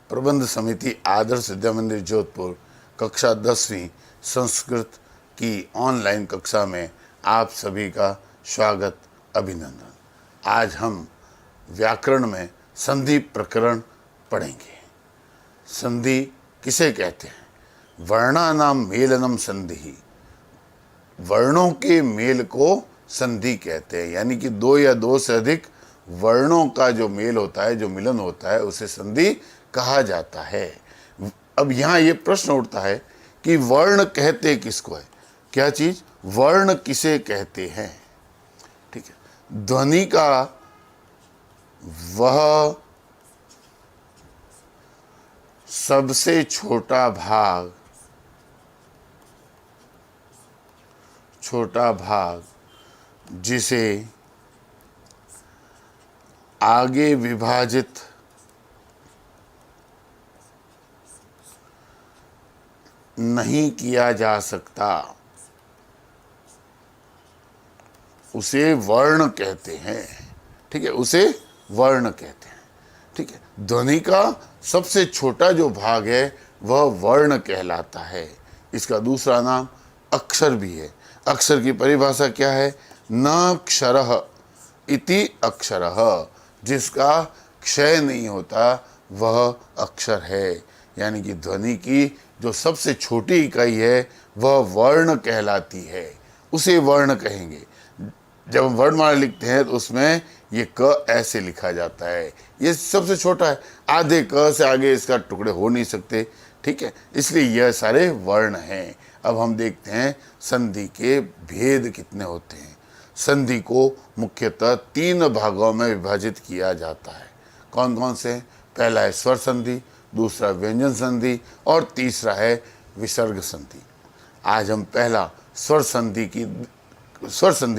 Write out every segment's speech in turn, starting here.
प्रबंध समिति आदर्श विद्या मंदिर जोधपुर कक्षा 10वीं संस्कृत की ऑनलाइन कक्षा में आप सभी का स्वागत, अभिनंदन। आज हम व्याकरण में संधि प्रकरण पढ़ेंगे। संधि किसे कहते हैं? वर्णानाम मेलनम संधि, वर्णों के मेल को संधि कहते हैं। यानी कि दो या दो से अधिक वर्णों का जो मेल होता है, जो मिलन होता है, उसे संधि कहा जाता है। अब यहाँ ये प्रश्न उठता है कि वर्ण कहते किसको है? क्या चीज? वर्ण किसे कहते हैं? ठीक है, ध्वनि का वह सबसे छोटा भाग जिसे आगे विभाजित नहीं किया जा सकता, उसे वर्ण कहते हैं। ठीक है, उसे वर्ण कहते हैं। ठीक है, ध्वनि का सबसे छोटा जो भाग है वह वर्ण कहलाता है। इसका दूसरा नाम अक्षर भी है। अक्षर की परिभाषा क्या है? न क्षरः इति अक्षरः, जिसका क्षय नहीं होता वह अक्षर है। यानी कि ध्वनि की जो सबसे छोटी इकाई है वह वर्ण कहलाती है, उसे वर्ण कहेंगे। जब हम वर्णमाला लिखते हैं तो उसमें ये क ऐसे लिखा जाता है, ये सबसे छोटा है, आधे क से आगे इसका टुकड़े हो नहीं सकते। ठीक है, इसलिए यह सारे वर्ण हैं। अब हम देखते हैं संधि के भेद कितने होते हैं। संधि को मुख्यतः 3 भागों में विभाजित किया जाता है। कौन कौन से? पहला है स्वर संधि, दूसरा व्यंजन संधि और तीसरा है विसर्ग संधि। आज हम पहला स्वर संधि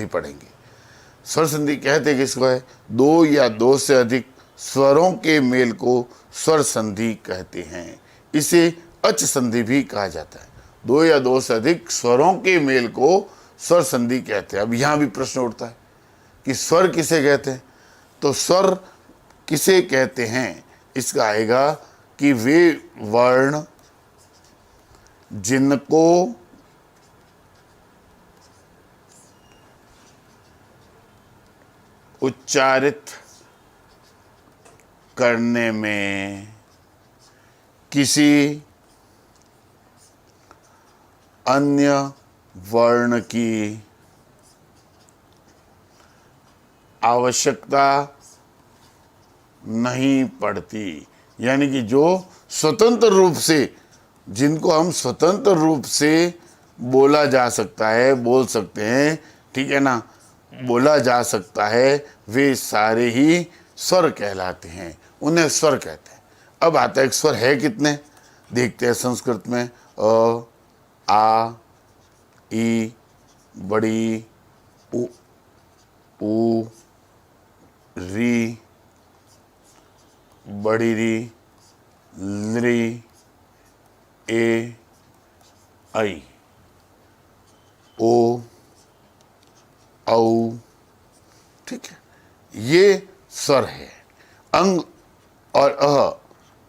पढ़ेंगे। स्वर संधि कहते किसको है? दो या दो से अधिक स्वरों के मेल को स्वर संधि कहते हैं। इसे अच संधि भी कहा जाता है। दो या दो से अधिक स्वरों के मेल को स्वर संधि कहते हैं। अब यहाँ भी प्रश्न उठता है कि स्वर किसे कहते हैं? तो स्वर किसे कहते हैं, इसका आएगा कि वे वर्ण जिनको उच्चारित करने में किसी अन्य वर्ण की आवश्यकता नहीं पड़ती। यानी कि जो स्वतंत्र रूप से, जिनको हम स्वतंत्र रूप से बोला जा सकता है, बोल सकते हैं, ठीक है ना, बोला जा सकता है, वे सारे ही स्वर कहलाते हैं, उन्हें स्वर कहते हैं। अब आता है स्वर है कितने, देखते हैं संस्कृत में। अ, आ, ई, बड़ी, उ, री, बड़ी री, लृ, ए, ऐ, ओ, औ। ठीक है, ये स्वर है। अंग और अह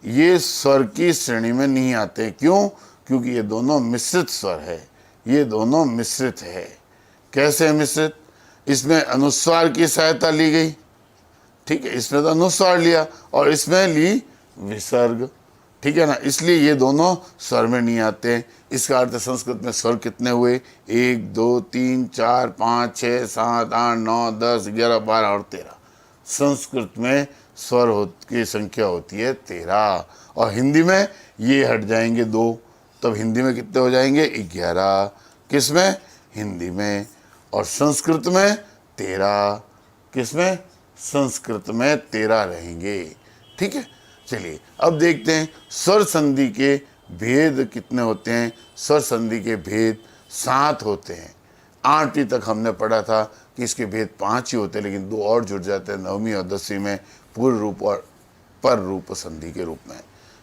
ये स्वर की श्रेणी में नहीं आते। क्यों? क्योंकि ये दोनों मिश्रित स्वर है। ये दोनों मिश्रित है। कैसे है मिश्रित? इसमें अनुस्वार की सहायता ली गई। ठीक है, इसमें तो अनुस्वार लिया और इसमें ली विसर्ग। ठीक है ना, इसलिए ये दोनों स्वर में नहीं आते हैं। इसका अर्थ संस्कृत में स्वर कितने हुए? 1 2 3 4 5 6 7 8 9 10 11 12 और 13। संस्कृत में स्वर की संख्या होती है 13। और हिंदी में ये हट जाएंगे 2, तब हिंदी में कितने हो जाएंगे? 11। किस में? हिंदी में। और संस्कृत में 13। किस में? संस्कृत में 13 रहेंगे। ठीक है, चलिए अब देखते हैं स्वर संधि के भेद कितने होते हैं। स्वर संधि के भेद 7 होते हैं। 8वीं तक हमने पढ़ा था कि इसके भेद 5 ही होते हैं, लेकिन 2 और जुड़ जाते हैं 9वीं और 10वीं में, पूर्व रूप और पर रूप संधि के रूप में।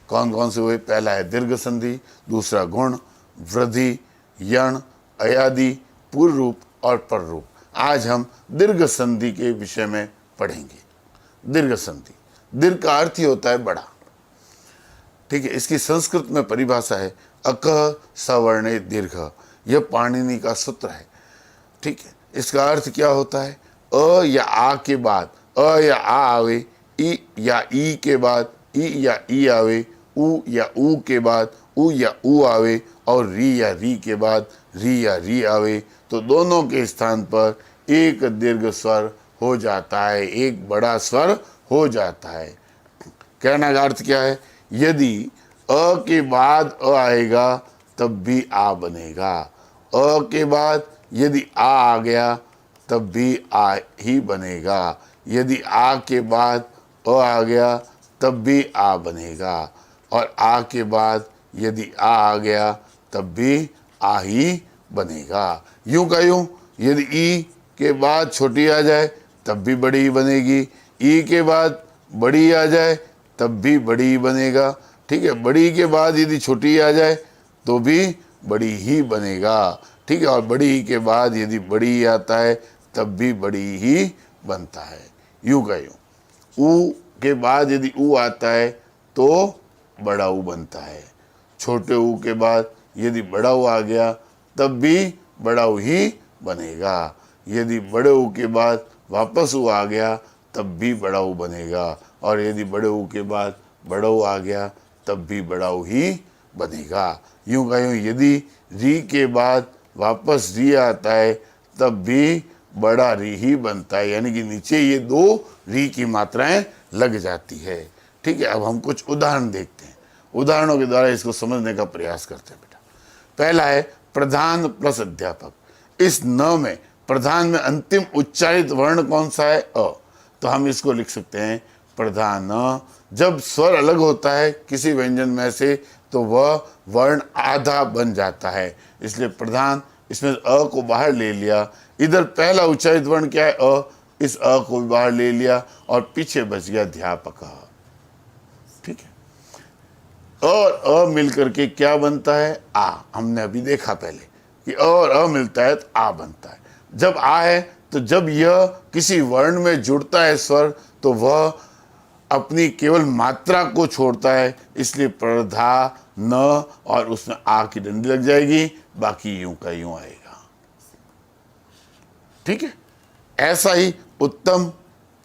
कौन कौन से हुए? पहला है दीर्घ संधि, दूसरा गुण, वृद्धि, यण, अयादि, पूर्व रूप और पर रूप। आज हम दीर्घ संधि के विषय में पढ़ेंगे। दीर्घ संधि, दीर्घ का अर्थ ही होता है बड़ा। ठीक है, इसकी संस्कृत में परिभाषा है अकह सवर्णे दीर्घ, यह पाणिनि का सूत्र है। ठीक है, इसका अर्थ क्या होता है? अ या आ के बाद अ या आ आवे, ई या ई के बाद ई या ई आवे, उ या ऊ के बाद उ या ऊ आवे, और री या री के बाद री या री आवे, तो दोनों के स्थान पर एक दीर्घ स्वर हो जाता है, एक बड़ा स्वर हो जाता है। कहने का अर्थ क्या है? यदि अ के बाद अ आएगा तब भी आ बनेगा, अ के बाद यदि आ गया तब भी आ ही बनेगा, यदि आ के बाद अ आ गया तब भी आ बनेगा, और आ के बाद यदि आ गया तब भी आ ही बनेगा। यूं का यूं, यदि ई के बाद छोटी आ जाए तब भी बड़ी ही बनेगी, ई के बाद बड़ी आ जाए तब भी बड़ी ही बनेगा। ठीक है, बड़ी के बाद यदि छोटी आ जाए तो भी बड़ी ही बनेगा। ठीक है, और बड़ी के बाद यदि बड़ी आता है तब भी बड़ी ही बनता है। यूं का यूं, ऊ के बाद यदि ऊ आता है तो बड़ा ऊ बनता है, छोटे ऊ के बाद यदि बड़ा ऊ आ गया तब भी बड़ा ऊ ही बनेगा, यदि बड़े ऊ के बाद वापस ऊ आ गया तब भी बड़ा ऊ बनेगा, और यदि बड़े ऊ के बाद बड़ा ऊ आ गया तब भी बड़ा ऊ ही बनेगा। यूं का यूं, यदि री के बाद वापस री आता है तब भी बड़ा री ही बनता है, यानी कि नीचे ये दो री की मात्राएं लग जाती है। ठीक है, अब हम कुछ उदाहरण देखते हैं, उदाहरणों के द्वारा इसको समझने का प्रयास करते हैं बेटा। पहला है प्रधान प्लस अध्यापक। इस न में प्रधान में अंतिम उच्चारित वर्ण कौन सा है? अ। तो हम इसको लिख सकते हैं प्रधान। जब स्वर अलग होता है किसी व्यंजन में से तो वह वर्ण आधा बन जाता है, इसलिए प्रधान, इसमें अ को बाहर ले लिया, इधर पहला उच्चारित वर्ण क्या है? अ, इस अ को भी बाहर ले लिया और पीछे बच गया अध्यापक। ठीक है, और अ मिलकर के क्या बनता है? आ। हमने अभी देखा पहले कि अ और अ मिलता है तो आ बनता है। जब आ है तो जब यह किसी वर्ण में जुड़ता है स्वर तो वह अपनी केवल मात्रा को छोड़ता है, इसलिए प्रधा न और उसमें आ की डंडी लग जाएगी, बाकी यूं का यूं आएगा। ठीक है, ऐसा ही उत्तम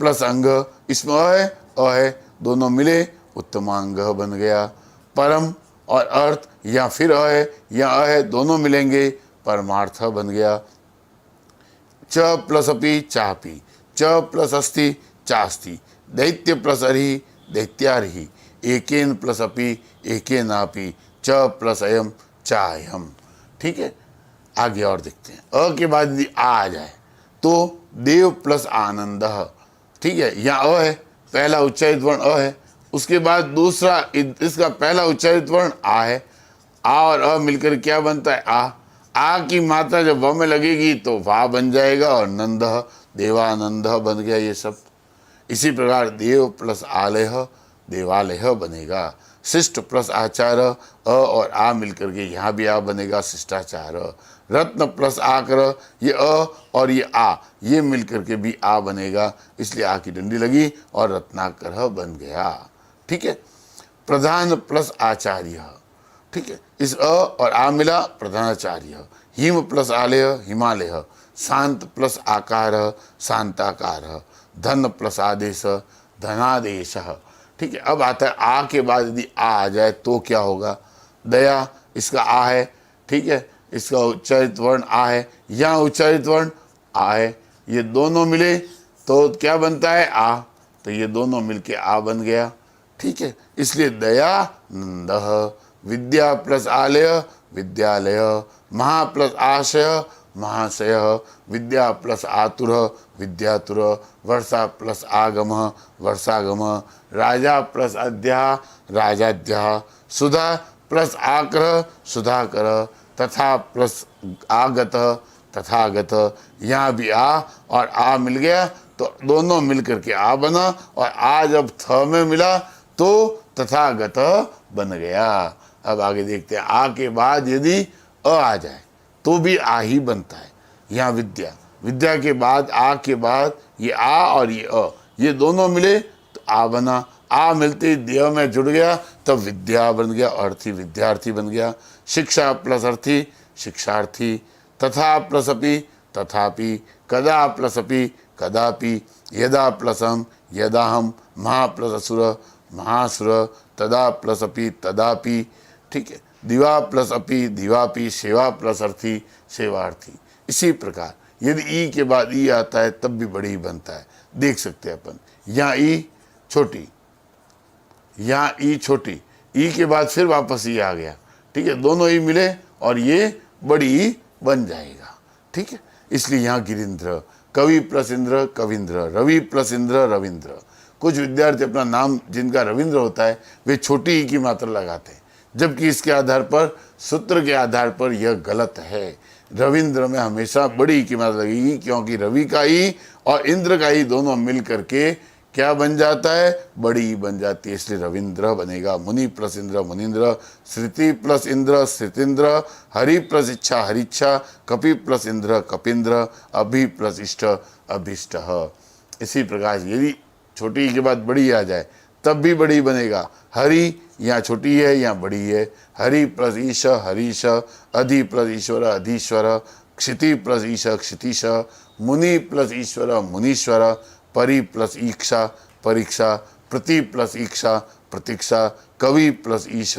प्लस अंग, इसमें अ है, दोनों मिले उत्तमांग बन गया। परम और अर्थ, या फिर अ है या अ है, दोनों मिलेंगे परमार्थ बन गया। च प्लस अपि चापी, च प्लस अस्ति चास्ति, दैत्य प्लस अरि दैत्यार्हि, एकेन प्लस अपि एकेनापि, च प्लस अयम चायम। ठीक है, आगे और देखते हैं। अ के बाद यदि आ जाए तो देव प्लस आनंद। ठीक है, यहाँ अ है, पहला उच्चारित वर्ण अ है, उसके बाद दूसरा इसका पहला उच्चारित वर्ण आ है, आ और अ मिलकर क्या बनता है? आ की मात्रा जब व में लगेगी तो वाह बन जाएगा, और नंद देवानंद बन गया ये सब। इसी प्रकार देव प्लस आलय देवालय बनेगा। शिष्ट प्लस आचार, अ और आ मिलकर के यहाँ भी आ बनेगा शिष्टाचार। रत्न प्लस आकर, ये अ और ये आ ये मिलकर के भी आ बनेगा, इसलिए आ की डंडी लगी और रत्नाकर बन गया। ठीक है, प्रधान प्लस आचार्य। ठीक है, इस अ और आ मिला प्रधानाचार्य। हिम प्लस आलय हिमालय, शांत प्लस आकार शांताकार, धन प्लस आदेश धनादेश। ठीक है, अब आता है आ के बाद यदि आ जाए तो क्या होगा? दया, इसका आ है, ठीक है, इसका उच्चारित वर्ण आ है, यहाँ उच्चारित वर्ण आ है, ये दोनों मिले तो क्या बनता है? आ, तो ये दोनों मिलके आ बन गया। ठीक है, इसलिए दयानंद। विद्या प्लस आलय विद्यालय, महा प्लस आशय महाशय, विद्या प्लस आतुर विद्यातुर, वर्षा प्लस आगम वर्षागम, राजा प्लस अध्या राजाध्या, सुधा प्लस आकर सुधाकर, तथा प्लस आगत तथागत। यहाँ भी आ और आ मिल गया तो दोनों मिलकर के आ बना, और आ जब थ में मिला तो तथागत बन गया। अब आगे देखते हैं, आ के बाद यदि अ आ जाए तो भी आ ही बनता है। यहाँ विद्या, विद्या के बाद आ के बाद ये आ और ये अ ये दोनों मिले तो आ बना, आ मिलती देह में जुड़ गया तब विद्या बन गया, अर्थी विद्यार्थी बन गया। शिक्षा प्लस अर्थी शिक्षार्थी, तथा प्लस अपि तथापि, कदा प्लस अपि कदापि, यदा प्लस हम यदाहम, महा प्लस असुर महासुर, तदा प्लस अपि तदापि, ठीक है। दिवा प्लस अपि दिवापि, सेवा प्लस अर्थी सेवार्थी। इसी प्रकार यदि ई के बाद ई आता है तब भी बड़ी बनता है, देख सकते हैं अपन। यहाँ ई छोटी, यहाँ ई छोटी, ई के बाद फिर वापस ई आ गया, ठीक है। दोनों ई मिले और ये बड़ी ई बन जाएगा, ठीक है। इसलिए यहाँ गिरिंद्र, कवि प्लस इंद्र कविंद्र, रवि प्लस इंद्र रविंद्र। कुछ विद्यार्थी अपना नाम जिनका रविंद्र होता है वे छोटी ई की मात्रा लगाते हैं, जबकि इसके आधार पर, सूत्र के आधार पर यह गलत है। रविंद्र में हमेशा बड़ी ई की मात्रा लगेगी, क्योंकि रवि का ई और इंद्र का ई दोनों मिल करके क्या बन जाता है, बड़ी ई बन जाती है, इसलिए रविंद्र बनेगा। मुनि प्लस इंद्र मुनिंद्र, श्रुति प्लस इंद्र श्रुतिंद्र, हरि प्लस इच्छा हरिच्छा, कपि प्लस इंद्र कपिंद्र, अभि प्लस इष्ट अभिष्ट। इसी प्रकार यदि छोटी ई के बाद बड़ी आ जाए तब भी बड़ी बनेगा। हरि यहाँ छोटी है यहाँ बड़ी है, हरि प्लस ईश हरीश, अधि प्लस ईश्वर अधीश्वर, क्षिति प्लस ईश क्षितिश, मुनि प्लस ईश्वर मुनीश्वर, परि प्लस ईक्षा परीक्षा, प्रति प्लस ईक्षा प्रतीक्षा, कवि प्लस ईश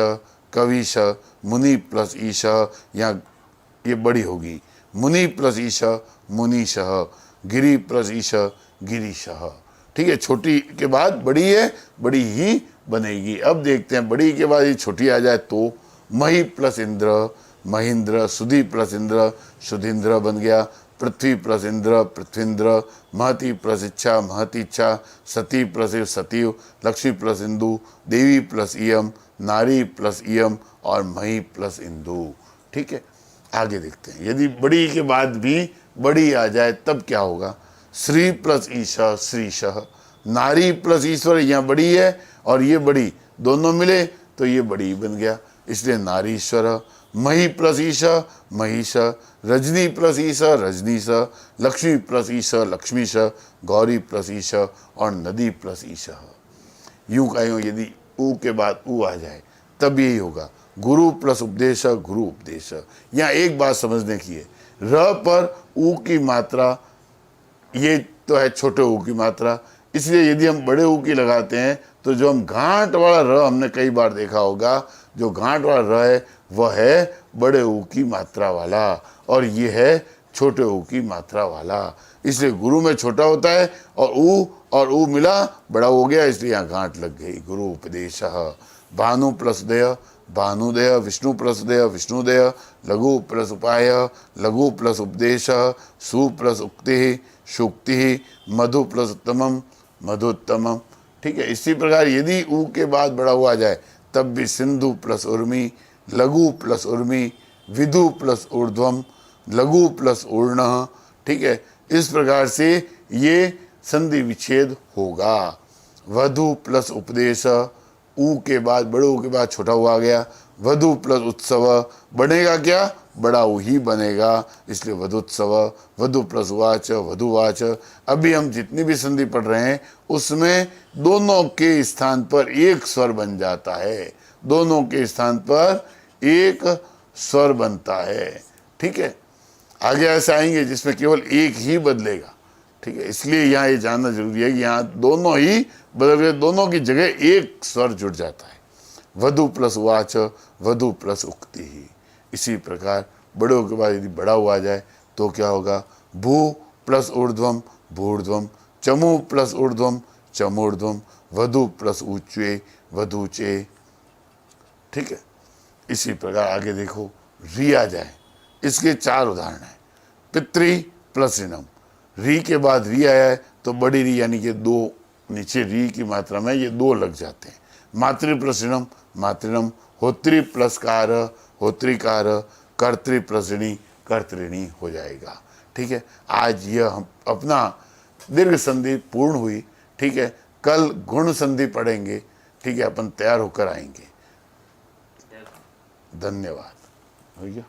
कविश, मुनि प्लस ईश, यहाँ ये बड़ी होगी, मुनि प्लस ईश मुनीश, गिरि प्लस ईश गिरीश, ठीक है। छोटी के बाद बड़ी है, बड़ी ही बनेगी। अब देखते हैं बड़ी के बाद ये छोटी आ जाए तो मही प्लस इंद्र महेंद्र, सुधि प्लस इंद्र सुधींद्र बन गया, पृथ्वी प्लस इंद्र पृथ्वींद्र, महति प्लस इच्छा महति इच्छा, सती प्लस सतीव, लक्ष्मी प्लस इंदु, देवी प्लस इयम, नारी प्लस इयम और मही प्लस इंदु, ठीक है। आगे देखते हैं यदि बड़ी के बाद भी बड़ी आ जाए तब क्या होगा। श्री प्लस ईशा श्रीश, नारी प्लस ईश्वर, यहाँ बड़ी है और ये बड़ी दोनों मिले तो ये बड़ी बन गया, इसलिए नारीश्वर। मही प्लस ईशा महिष, रजनी प्लस ईशा रजनीश, लक्ष्मी प्लस ईशा लक्ष्मीश, गौरी प्लस ईशा और नदी प्लस ईशा। यूं का यूं यदि ऊ के बाद ऊ आ जाए तब यही होगा। गुरु प्लस उपदेश गुरु उपदेश। यहाँ एक बात समझने की है, र पर ऊ की मात्रा ये तो है छोटे ऊ की मात्रा, इसलिए यदि हम बड़े ऊ की लगाते हैं तो जो हम घाट वाला र हमने कई बार देखा होगा, जो घाट वाला र है वह है बड़े ऊ की मात्रा वाला और ये है छोटे ऊ की मात्रा वाला। इसलिए गुरु में छोटा होता है और ऊ मिला बड़ा हो गया, इसलिए यहाँ घाट लग गई। गुरु उपदेश। भानु प्लस देय भानुदेय, विष्णु प्लस देय विष्णुदेय, लघु प्लस उपाय लघु प्लस उपदेश, सु प्लस उक्ति सूक्ति, मधु प्लस उत्तमम मधुत्तमम, ठीक है। इसी प्रकार यदि ऊ के बाद बड़ा हुआ जाए तब भी सिंधु प्लस उर्मी, लघु प्लस उर्मी, विधु प्लस ऊर्ध्वम, लघु प्लस ऊर्ण, ठीक है। इस प्रकार से ये संधि विच्छेद होगा। वधु प्लस उपदेश, ऊ के बाद बड़े ऊ के बाद छोटा हुआ गया, वधु प्लस उत्सव, बनेगा क्या, बड़ा ऊ ही बनेगा, इसलिए वधुत्सव। वधु प्लस वाच वधुवाच। अभी हम जितनी भी संधि पढ़ रहे हैं उसमें दोनों के स्थान पर एक स्वर बन जाता है, दोनों के स्थान पर एक स्वर बनता है, ठीक है। आगे ऐसे आएंगे जिसमें केवल एक ही बदलेगा, ठीक है। इसलिए यहाँ ये जानना जरूरी है कि यहाँ दोनों ही बदल गए, दोनों की जगह एक स्वर जुड़ जाता है। वधु प्लस वाच वधु प्लस उक्ति ही। इसी प्रकार बड़े के बाद यदि बड़ा हुआ जाए तो क्या होगा। भू प्लस ऊर्ध्वम भूर्ध्वम, चमू प्लस ऊर्ध्वम चमूर्ध्वम, वधु प्लस ऊंचे वधुचे, ठीक है। इसी प्रकार आगे देखो री आ जाए, इसके 4 उदाहरण हैं। पितृ प्लस ऋणम, री के बाद री आया है तो बड़ी री यानी कि 2 नीचे री की मात्रा में ये 2 लग जाते हैं। मातृ प्लस ऋणम मातृणम, होत्री प्लस कार होत्रिकार, कर्तृ प्लस ऋणी कर्तृणी हो जाएगा, ठीक है। आज यह हम अपना दीर्घ संधि पूर्ण हुई, ठीक है। कल गुण संधि पढ़ेंगे, ठीक है। अपन तैयार होकर आएंगे। धन्यवाद भैया।